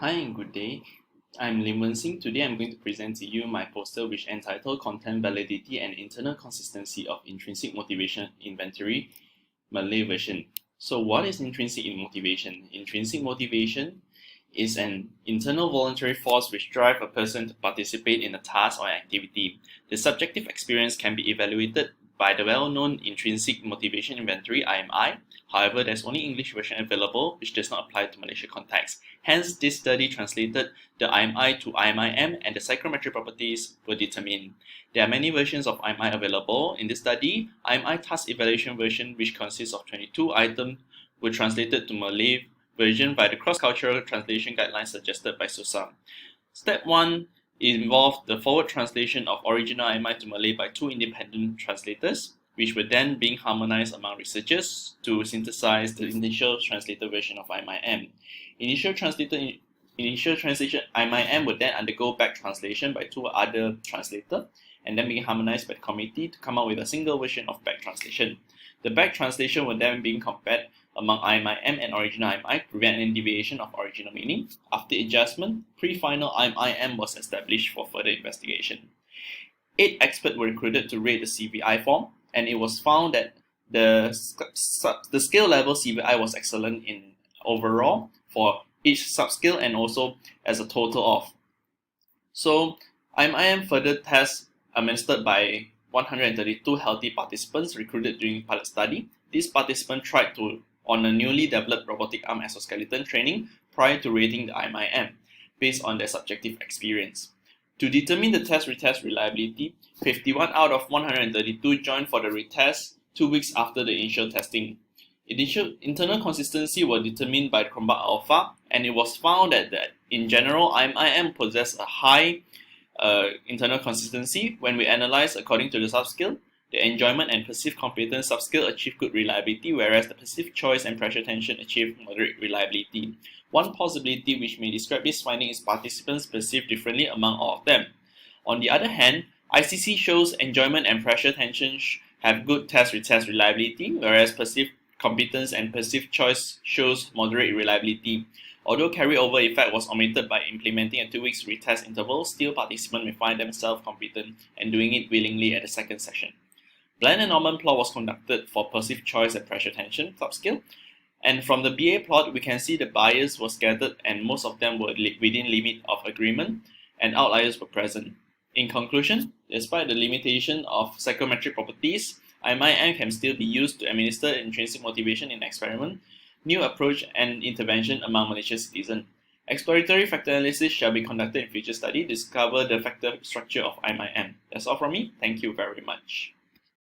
Hi and good day. I'm Lim Wen XIng. Today I'm going to present to you my poster which entitled Content Validity and Internal Consistency of Intrinsic Motivation Inventory, Malay version. So what is intrinsic motivation? Intrinsic motivation is an internal voluntary force which drives a person to participate in a task or activity. The subjective experience can be evaluated by the well-known Intrinsic Motivation Inventory (IMI). However, there's only English version available, which does not apply to Malaysia context. Hence, this study translated the IMI to IMIM, and the psychometric properties were determined. There are many versions of IMI available. In this study, IMI task evaluation version, which consists of 22 items, were translated to Malay version by the cross-cultural translation guidelines suggested by SOSA. Step 1 involved the forward translation of original IMI to Malay by two independent translators, which were then being harmonized among researchers to synthesize the initial translated version of IMIM. Initial translation IMIM would then undergo back translation by two other translators and then be harmonized by the committee to come up with a single version of back translation. The back translation would then be compared among IMIM and original IMI to prevent any deviation of original meaning. After adjustment, pre-final IMIM was established for further investigation. 8 experts were recruited to rate the CVI form, and it was found that the scale level CVI was excellent in overall for each subscale and also as a total of. So IMIM further tests administered by 132 healthy participants recruited during pilot study. These participants tried on a newly developed robotic arm exoskeleton training prior to rating the IMIM based on their subjective experience. To determine the test-retest reliability, 51 out of 132 joined for the retest 2 weeks after the initial testing. Initial internal consistency was determined by Chromosome alpha, and it was found that in general, IMIM possessed a high internal consistency. When we analyze according to the subscale, the enjoyment and perceived competence subscale achieved good reliability, whereas the perceived choice and pressure tension achieved moderate reliability. One possibility which may describe this finding is participants perceive differently among all of them. On the other hand, ICC shows enjoyment and pressure tension have good test-retest reliability, whereas perceived competence and perceived choice shows moderate reliability. Although carryover effect was omitted by implementing a 2 weeks retest interval, still participants may find themselves competent and doing it willingly at the second session. Blind and Norman plot was conducted for perceived choice and pressure tension subscale, and from the BA plot we can see the bias was scattered and most of them were within limit of agreement and outliers were present. In conclusion, despite the limitation of psychometric properties, IMIM can still be used to administer intrinsic motivation in experiment, new approach and intervention among Malaysian citizens. Exploratory factor analysis shall be conducted in future study to discover the factor structure of IMIM. That's all from me. Thank you very much.